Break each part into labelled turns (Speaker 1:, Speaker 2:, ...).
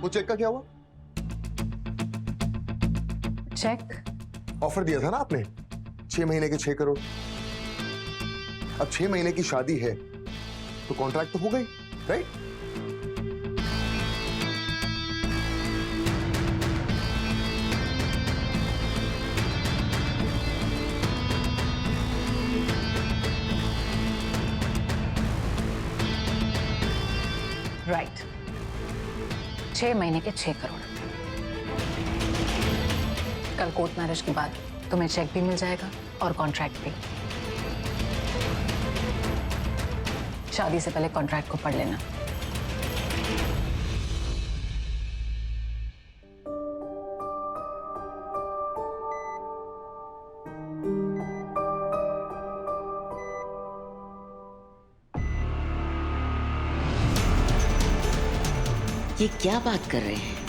Speaker 1: वो चेक का क्या हुआ?
Speaker 2: चेक?
Speaker 1: ऑफर दिया था ना आपने 6 महीने के 6 करोड़। अब 6 महीने की शादी है तो कॉन्ट्रैक्ट तो हो गई, राइट?
Speaker 2: राइट। 6 महीने के 6 करोड़। कल कोर्ट मैरिज के बाद तुम्हें चेक भी मिल जाएगा और कॉन्ट्रैक्ट भी। शादी से पहले कॉन्ट्रैक्ट को पढ़ लेना।
Speaker 3: ये क्या बात कर रहे हैं?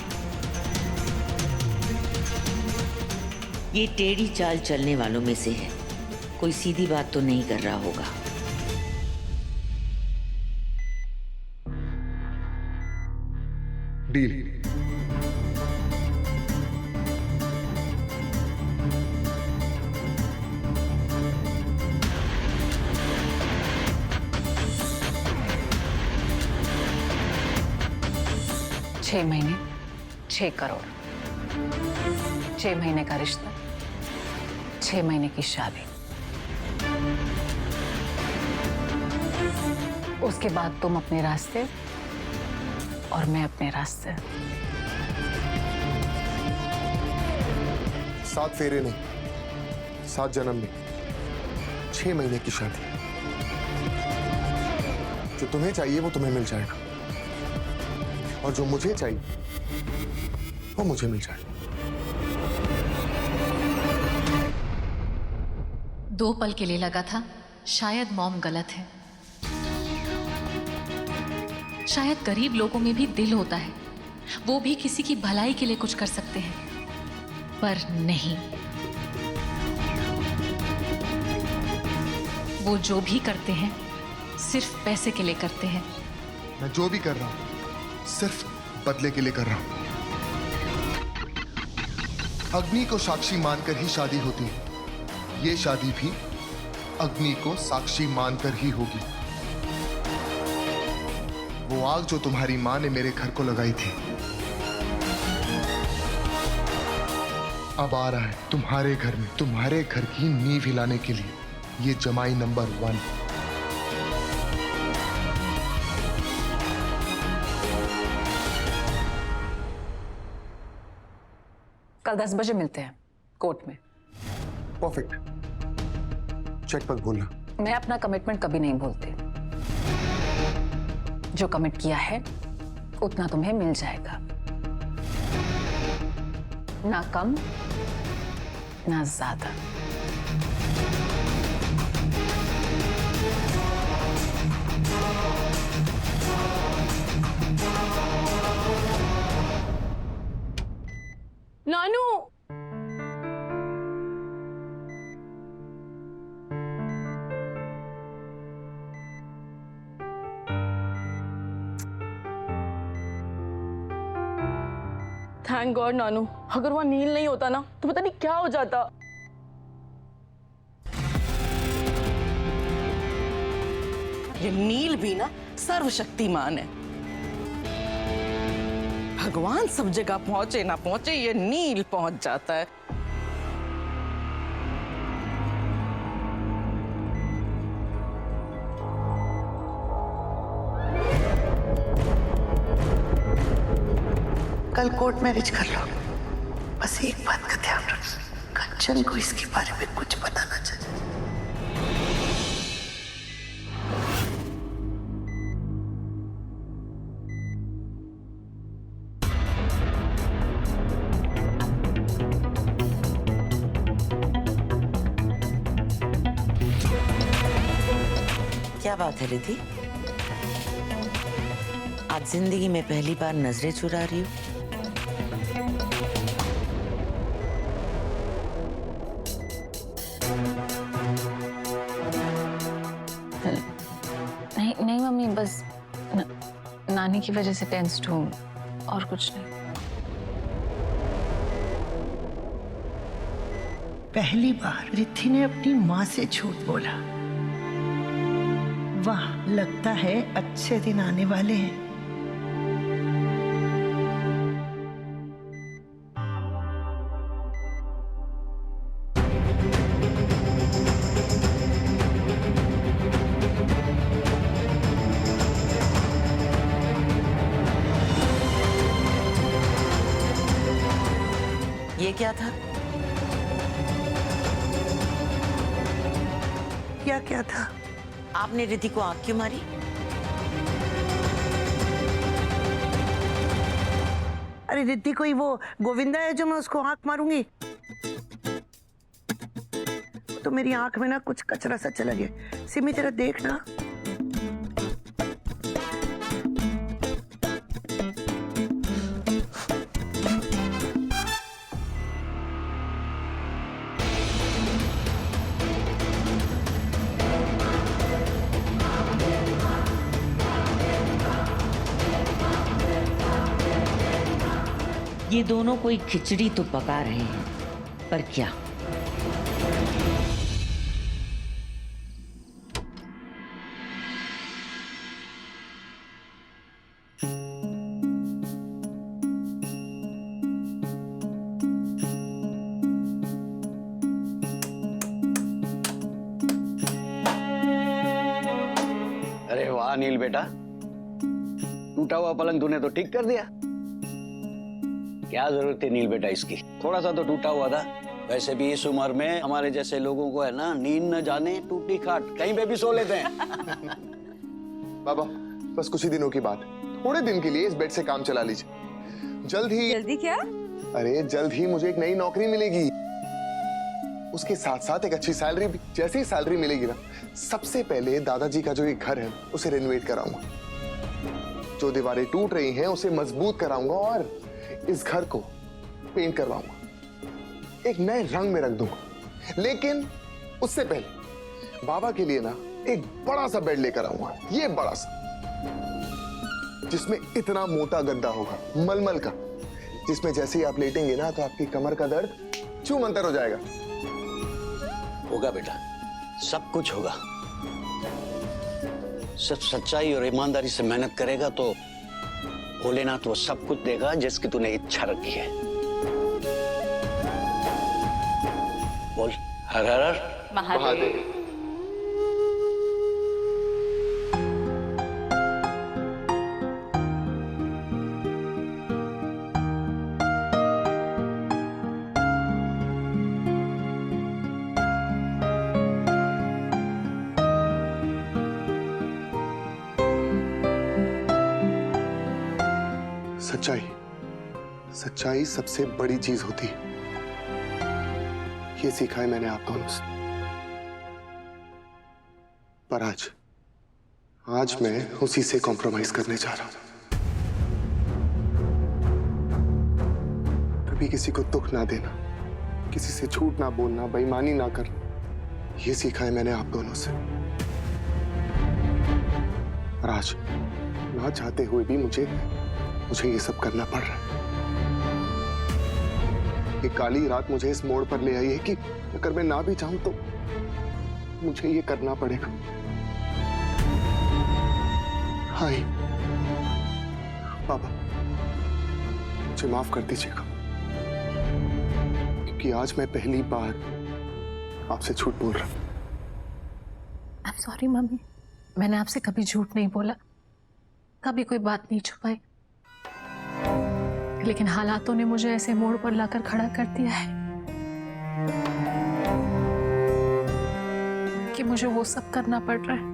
Speaker 3: ये टेढ़ी चाल चलने वालों में से है, कोई सीधी बात तो नहीं कर रहा होगा।
Speaker 1: डील।
Speaker 2: छह महीने 6 करोड़। 6 महीने का रिश्ता, 6 महीने की शादी। उसके बाद तुम अपने रास्ते और मैं अपने रास्ते।
Speaker 1: 7 फेरे नहीं, 7 जन्म नहीं, 6 महीने की शादी। जो तुम्हें चाहिए वो तुम्हें मिल जाएगा और जो मुझे चाहिए वो मुझे मिल जाएगा।
Speaker 4: 2 पल के लिए लगा था शायद मॉम गलत है। शायद गरीब लोगों में भी दिल होता है, वो भी किसी की भलाई के लिए कुछ कर सकते हैं, पर नहीं। वो जो भी करते हैं सिर्फ पैसे के लिए करते हैं।
Speaker 1: मैं जो भी कर रहा हूं सिर्फ बदले के लिए कर रहा हूं। अग्नि को साक्षी मानकर ही शादी होती है, ये शादी भी अग्नि को साक्षी मानकर ही होगी। वो आग जो तुम्हारी मां ने मेरे घर को लगाई थी अब आ रहा है तुम्हारे घर में, तुम्हारे घर की नींव हिलाने के लिए। ये जमाई नंबर 1।
Speaker 2: कल 10 बजे मिलते हैं कोर्ट में।
Speaker 1: परफेक्ट। चेक पर बोलना।
Speaker 2: मैं अपना कमिटमेंट कभी नहीं भूलती। जो कमिट किया है उतना तुम्हें मिल जाएगा, ना कम ना ज्यादा।
Speaker 5: नानू, थैंक गॉड नानू, अगर वहां नील नहीं होता ना तो पता नहीं क्या हो जाता।
Speaker 6: ये नील भी ना सर्वशक्तिमान है। भगवान सब जगह पहुंचे ना पहुंचे, ये नील पहुंच जाता है।
Speaker 7: कल कोर्ट मैरिज कर लो। बस एक बात का ध्यान रखना, कंचन को इसके बारे में कुछ पता ना चले।
Speaker 3: क्या बात है रिद्धि? आज जिंदगी में पहली बार नजरें चुरा रही हो।
Speaker 2: नहीं नहीं मम्मी, बस नानी की वजह से टेंस्ड हूँ। और कुछ नहीं।
Speaker 7: पहली बार रिद्धि ने अपनी माँ से झूठ बोला। वाह, लगता है अच्छे दिन आने वाले हैं।
Speaker 3: ये क्या था?
Speaker 7: क्या था?
Speaker 3: आपने रिद्धि को आंख क्यों मारी?
Speaker 7: अरे रिद्धि कोई वो गोविंदा है जो मैं उसको आंख मारूंगी? तो मेरी आंख में ना कुछ कचरा सा चला गया। सिमी तेरा देखना।
Speaker 3: ये दोनों कोई खिचड़ी तो पका रहे हैं, पर क्या?
Speaker 8: अरे वाह नील बेटा, टूटा हुआ पलंग तूने तो ठीक कर दिया। क्या जरूरत थी नील बेटा इसकी? थोड़ा सा तो टूटा हुआ था। वैसे भी इस उम्र में हमारे जैसे लोगों को है ना, नींद न जाने टूटी खाट कहीं पे भी सो लेते हैं।
Speaker 1: बाबा बस कुछ ही दिनों की बात है, थोड़े दिन के लिए इस बेड से काम चला लीजिए। जल्दी
Speaker 5: क्या?
Speaker 1: अरे जल्द ही मुझे एक नई नौकरी मिलेगी, उसके साथ साथ एक अच्छी सैलरी भी। जैसे ही सैलरी मिलेगी ना, सबसे पहले दादाजी का जो एक घर है उसे रेनोवेट कराऊंगा। जो दीवारें टूट रही हैं उसे मजबूत कराऊंगा और इस घर को पेंट करवाऊंगा, एक नए रंग में रख दूंगा। लेकिन उससे पहले बाबा के लिए ना एक बड़ा सा बेड लेकर आऊंगा, ये बड़ा सा, जिसमें इतना मोटा गद्दा होगा मलमल का, जिसमें जैसे ही आप लेटेंगे ना तो आपकी कमर का दर्द छू मंतर हो जाएगा।
Speaker 8: होगा बेटा, सब कुछ होगा। सब सच्चाई और ईमानदारी से मेहनत करेगा तो भोलेनाथ वो सब कुछ देगा जिसकी तूने इच्छा रखी है। बोल हर हर हर
Speaker 2: महादेव।
Speaker 1: सच्चाई सबसे बड़ी चीज होती है, ये सीखा है मैंने आप दोनों से। पर आज मैं उसी से कॉम्प्रोमाइज करने जा रहा हूं। कभी किसी को दुख ना देना, किसी से झूठ ना बोलना, बेईमानी ना करना, ये सीखा है मैंने आप दोनों से। और आज ना चाहते हुए भी मुझे ये सब करना पड़ रहा है। ये काली रात मुझे इस मोड़ पर ले आई है कि अगर मैं ना भी चाहूं तो मुझे ये करना पड़ेगा। हाय बाबा, मुझे माफ कर दीजिएगा, क्योंकि आज मैं पहली बार आपसे झूठ बोल रहा हूं।
Speaker 2: आई एम सॉरी मम्मी, मैंने आपसे कभी झूठ नहीं बोला, कभी कोई बात नहीं छुपाई, लेकिन हालातों ने मुझे ऐसे मोड़ पर लाकर खड़ा कर दिया है कि मुझे वो सब करना पड़ रहा है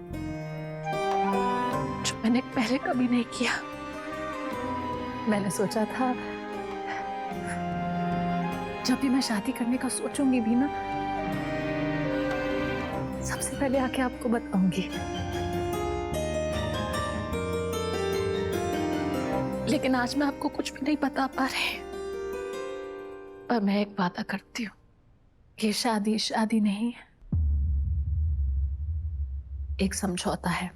Speaker 2: जो मैंने पहले कभी नहीं किया। मैंने सोचा था जब भी मैं शादी करने का सोचूंगी भी ना, सबसे पहले आके आपको बताऊंगी, लेकिन आज मैं आपको कुछ भी नहीं बता पा रही। पर मैं एक वादा करती हूँ, ये शादी नहीं है, एक समझौता है।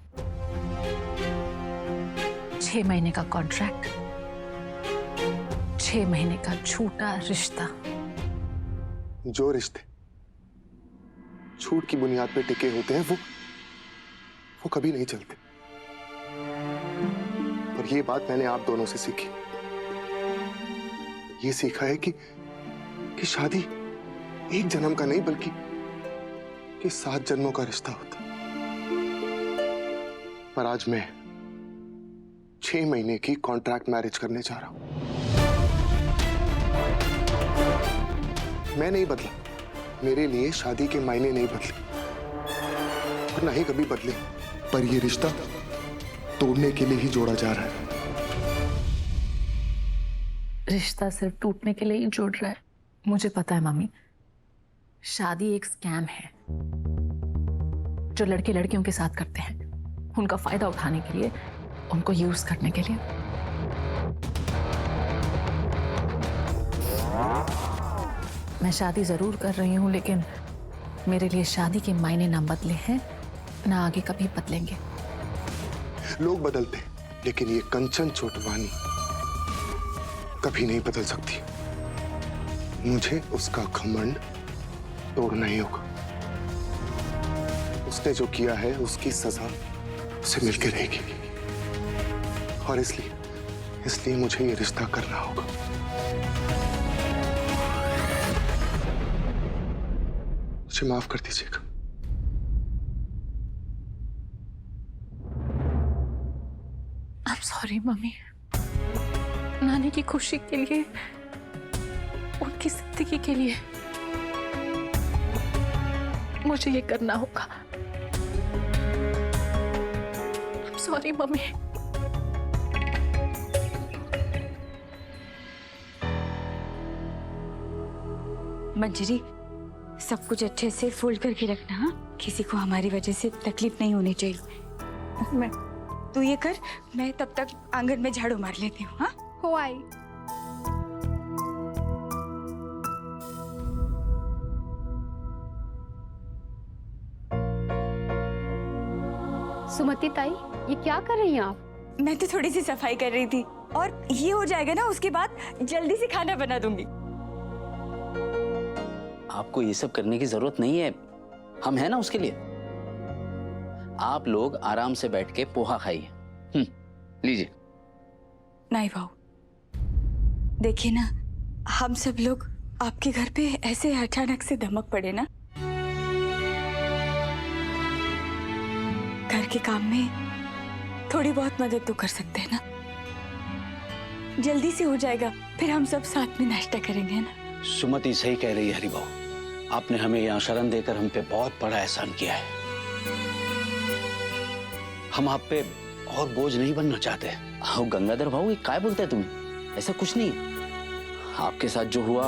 Speaker 2: 6 महीने का कॉन्ट्रैक्ट, 6 महीने का झूठा रिश्ता।
Speaker 1: जो रिश्ते झूठ की बुनियाद पे टिके होते हैं वो कभी नहीं चलते। और ये बात मैंने आप दोनों से सीखी। ये सीखा है कि शादी एक जन्म का नहीं बल्कि 7 जन्मों का रिश्ता होता है। पर आज मैं 6 महीने की कॉन्ट्रैक्ट मैरिज करने जा रहा हूं। मैं नहीं बदला, मेरे लिए शादी के मायने नहीं बदले और ना ही कभी बदले। पर यह रिश्ता तोड़ने के लिए ही जोड़ा जा रहा है।
Speaker 2: रिश्ता सिर्फ टूटने के लिए ही जोड़ रहा है। मुझे पता है मम्मी, शादी एक स्कैम है जो लड़के लड़कियों के साथ करते हैं, उनका फायदा उठाने के लिए, उनको यूज करने के लिए। मैं शादी जरूर कर रही हूं, लेकिन मेरे लिए शादी के मायने ना बदले हैं, ना आगे कभी बदलेंगे।
Speaker 1: लोग बदलते, लेकिन ये कंचन चोटवानी कभी नहीं बदल सकती। मुझे उसका घमंड तोड़ना ही होगा। उसने जो किया है उसकी सजा उसे मिलके रहेगी। और इसलिए मुझे ये रिश्ता करना होगा। मुझे माफ कर दीजिएगा।
Speaker 2: I'm sorry mummy. नानी की खुशी के लिए, उनकी जिंदगी के लिए मुझे ये करना होगा। I'm sorry mummy.
Speaker 9: मंजरी, सब कुछ अच्छे से फोल्ड करके रखना। हाँ, किसी को हमारी वजह से तकलीफ नहीं होनी चाहिए। तू ये कर, मैं तब तक आंगन में झाड़ू मार लेती हूँ। हाँ,
Speaker 10: हो आई। सुमति ताई, ये क्या कर रही हैं आप?
Speaker 9: मैं तो थोड़ी सी सफाई कर रही थी, और ये हो जाएगा ना, उसके बाद जल्दी से खाना बना दूंगी।
Speaker 11: आपको ये सब करने की जरूरत नहीं है, हम हैं ना उसके लिए। आप लोग आराम से बैठ के पोहा खाइए। लीजिए।
Speaker 9: नहीं भाऊ, देखिए ना, हम सब लोग आपके घर पे ऐसे अचानक से धमक पड़े ना, घर के काम में थोड़ी बहुत मदद तो कर सकते हैं ना। जल्दी से हो जाएगा, फिर हम सब साथ में नाश्ता करेंगे ना।
Speaker 8: सुमति सही कह रही है हरिभाऊ। आपने हमें यहाँ शरण देकर हम पे बहुत बड़ा एहसान किया है। हम आप पे और बोझ नहीं बनना चाहते।
Speaker 11: आओ गंगाधर भाऊ, ये क्या बोलते हैं तुम? ऐसा कुछ नहीं है। आपके साथ जो हुआ,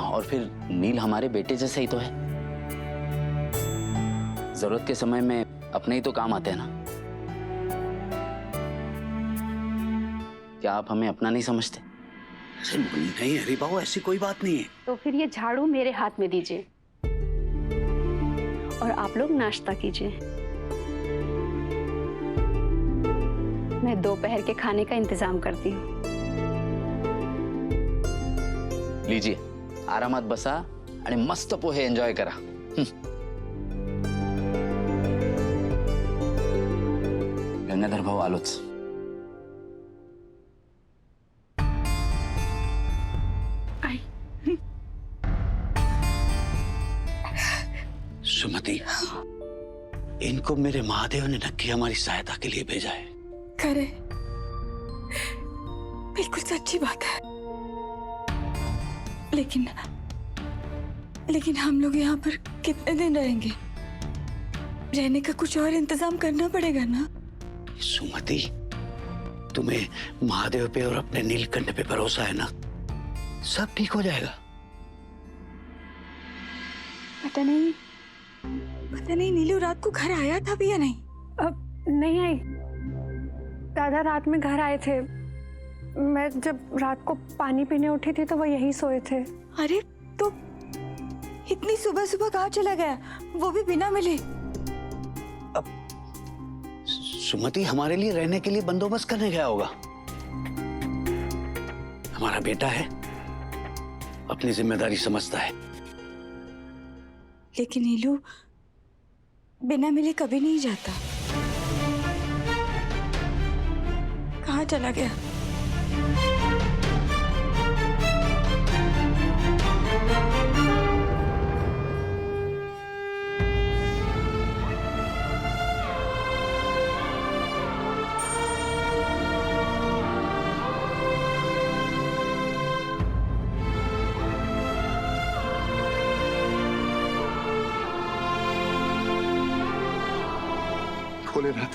Speaker 11: और फिर नील हमारे बेटे जैसे ही तो है। जरूरत के समय में अपने ही तो काम आते हैं ना। क्या आप हमें अपना नहीं समझते?
Speaker 8: नहीं हरिभाऊ, ऐसी कोई बात नहीं है।
Speaker 10: तो फिर ये झाड़ू मेरे हाथ में दीजिए और आप लोग नाश्ता कीजिए। मैं दोपहर के खाने का इंतजाम करती हूँ।
Speaker 11: लीजिए, आरामात बसा आणि मस्त पोहे एन्जॉय करा। गंगाधर भाऊ आलोच।
Speaker 8: सुमति, इनको मेरे महादेव ने नक्की हमारी सहायता के लिए भेजा है।
Speaker 9: करे, बिल्कुल सच्ची बात है। लेकिन हम लोग यहाँ पर कितने दिन रहेंगे? रहने का कुछ और इंतजाम करना पड़ेगा ना।
Speaker 8: सुमति, तुम्हें महादेव पे और अपने नीलकंठ पे भरोसा है ना? सब ठीक हो जाएगा।
Speaker 9: पता नहीं नीलू रात को घर आया था भी या नहीं?
Speaker 10: अब नहीं आई। दादा रात में घर आए थे। मैं जब रात को पानी पीने उठी थी तो वो यहीं सोए थे।
Speaker 9: अरे तो इतनी सुबह सुबह कहाँ चला गया, वो भी बिना मिले?
Speaker 8: अब सुमति हमारे लिए रहने के लिए बंदोबस्त करने गया होगा। हमारा बेटा है, अपनी जिम्मेदारी समझता है।
Speaker 9: लेकिन नीलू बिना मिले कभी नहीं जाता। कहाँ चला गया?
Speaker 1: भोलेनाथ,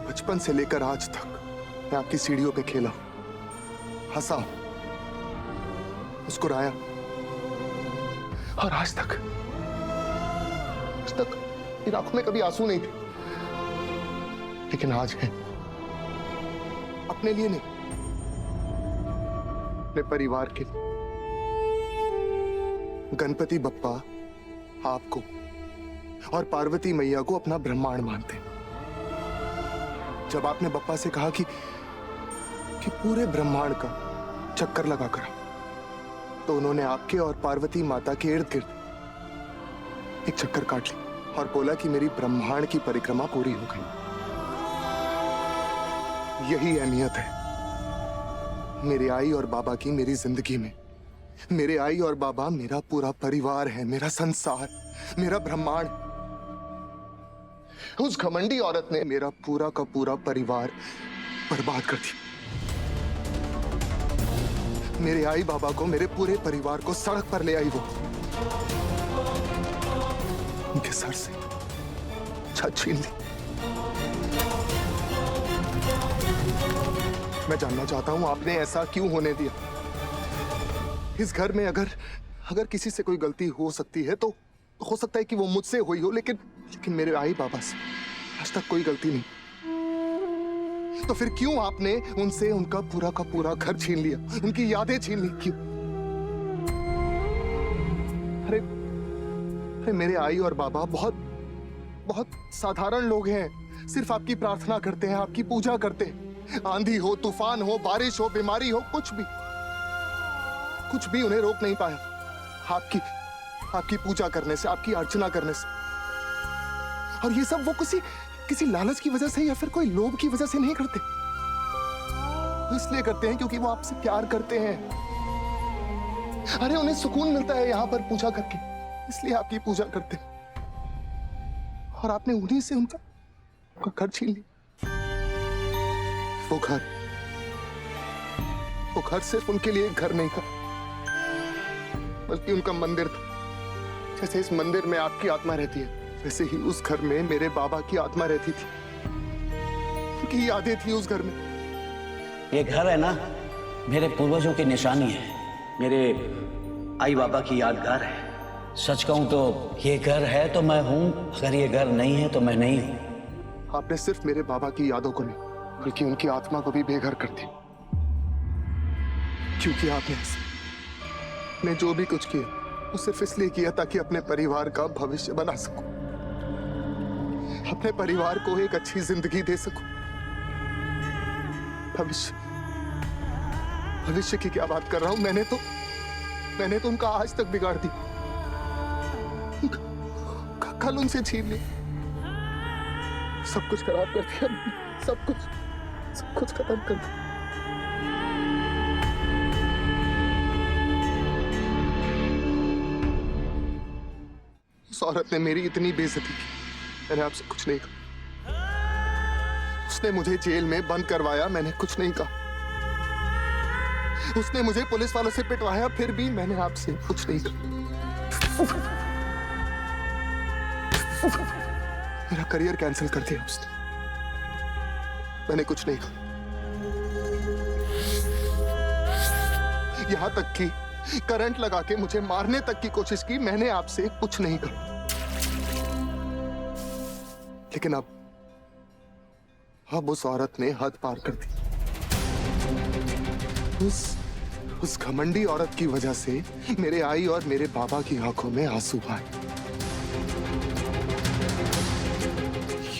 Speaker 1: बचपन से लेकर आज तक मैं आपकी सीढ़ियों पे खेला, हंसा, मुस्कुराया, और आज तक मेरी आंखों में कभी आंसू नहीं थे। लेकिन आज है, अपने लिए नहीं, अपने परिवार के लिए। गणपति बप्पा आपको और पार्वती मैया को अपना ब्रह्मांड मानते हैं। जब आपने बप्पा से कहा कि पूरे ब्रह्मांड का चक्कर लगा कर, तो उन्होंने आपके और पार्वती माता के इर्द गिर्द एक चक्कर काट ली और बोला कि मेरी ब्रह्मांड की परिक्रमा पूरी हो गई। यही अहमियत है मेरे आई और बाबा की मेरी जिंदगी में। मेरे आई और बाबा मेरा पूरा परिवार है, मेरा संसार, मेरा ब्रह्मांड। उस घमंडी औरत ने मेरा पूरा का पूरा परिवार बर्बाद कर दिया। मेरे आई बाबा को, मेरे पूरे परिवार को सड़क पर ले आई वो। उनके सर से छत छीन ली। मैं जानना चाहता हूं आपने ऐसा क्यों होने दिया? इस घर में अगर किसी से कोई गलती हो सकती है तो हो सकता है कि वो मुझसे हुई हो, लेकिन मेरे आई बाबा से आज तक कोई गलती नहीं। तो फिर क्यों आपने उनसे उनका पूरा का पूरा घर छीन लिया, उनकी यादें छीन ली? क्यों? अरे मेरे आई और बाबा बहुत साधारण लोग हैं। सिर्फ आपकी प्रार्थना करते हैं, आपकी पूजा करते हैं। आंधी हो, तूफान हो, बारिश हो, बीमारी हो, कुछ भी उन्हें रोक नहीं पाया आपकी पूजा करने से, आपकी अर्चना करने से। और ये सब वो किसी लालच की वजह से या फिर कोई लोभ की वजह से नहीं करते। वो इसलिए करते हैं क्योंकि वो आपसे प्यार करते हैं। अरे उन्हें सुकून मिलता है यहाँ पर पूजा करके, इसलिए आपकी पूजा करते हैं। और आपने उन्हीं से उनका घर छीन लिया। वो घर सिर्फ उनके लिए एक घर नहीं था, बल्कि उनका मंदिर था। जैसे इस मंदिर में आपकी आत्मा रहती है, वैसे ही उस घर में मेरे बाबा की आत्मा रहती थी। उनकी यादें थी उस घर में।
Speaker 8: ये घर है ना, मेरे पूर्वजों की निशानी है, मेरे आई बाबा की यादगार है। सच कहूं तो ये घर है तो मैं हूं, अगर ये घर नहीं है तो मैं नहीं हूं।
Speaker 1: आपने सिर्फ मेरे बाबा की यादों को नहीं, बल्कि उनकी आत्मा को भी बेघर कर दिया। क्योंकि आपने जो भी कुछ किया वो सिर्फ इसलिए किया ताकि अपने परिवार का भविष्य बना सकूं, अपने परिवार को एक अच्छी जिंदगी दे सकूं। भविष्य की क्या बात कर रहा हूं? मैंने तो उनका आज तक बिगाड़ दी। कल उनसे छीन ली, सब कुछ खराब कर दिया, सब कुछ खत्म कर दिया। उस औरत ने मेरी इतनी बेइज्जती की, मैंने आपसे कुछ नहीं कहा। उसने मुझे जेल में बंद करवाया, मैंने कुछ नहीं कहा। उसने मुझे पुलिस वालों से पिटवाया, फिर भी मैंने आपसे कुछ नहीं कहा। मेरा करियर कैंसिल कर दिया उसने, मैंने कुछ नहीं कहा। यहां तक कि करंट लगा के मुझे मारने तक की कोशिश की, मैंने आपसे कुछ नहीं कहा। लेकिन अब उस औरत ने हद पार कर दी। उस घमंडी औरत की वजह से मेरे आई और मेरे बाबा की आंखों में आंसू आए।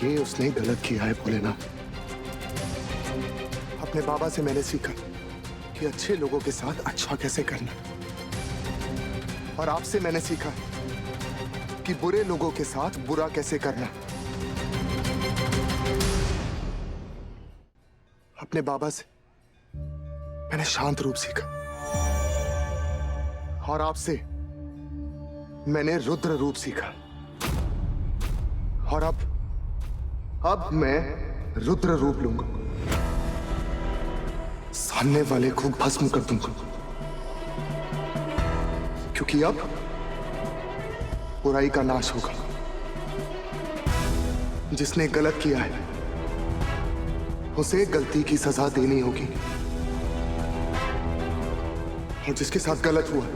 Speaker 1: ये उसने गलत किया है भोलेनाथ, अपने बाबा से मैंने सीखा कि अच्छे लोगों के साथ अच्छा कैसे करना, और आपसे मैंने सीखा कि बुरे लोगों के साथ बुरा कैसे करना। अपने बाबा से मैंने शांत रूप सीखा, और आपसे मैंने रुद्र रूप सीखा, और अब मैं रुद्र रूप लूंगा, सामने वाले को भस्म कर दूंगा, क्योंकि अब बुराई का नाश होगा। जिसने गलत किया है उसे गलती की सजा देनी होगी, और जिसके साथ गलत हुआ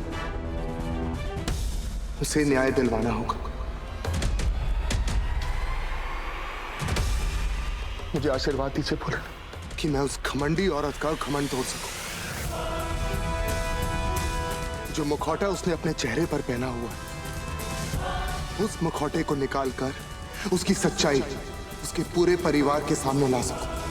Speaker 1: उसे न्याय दिलवाना होगा। मुझे आशीर्वाद दीजिए पूरन कि मैं उस घमंडी औरत का घमंड तोड़ सकूं। जो मुखौटा उसने अपने चेहरे पर पहना हुआ है, उस मुखौटे को निकालकर उसकी सच्चाई उसके पूरे परिवार के सामने ला सकूं।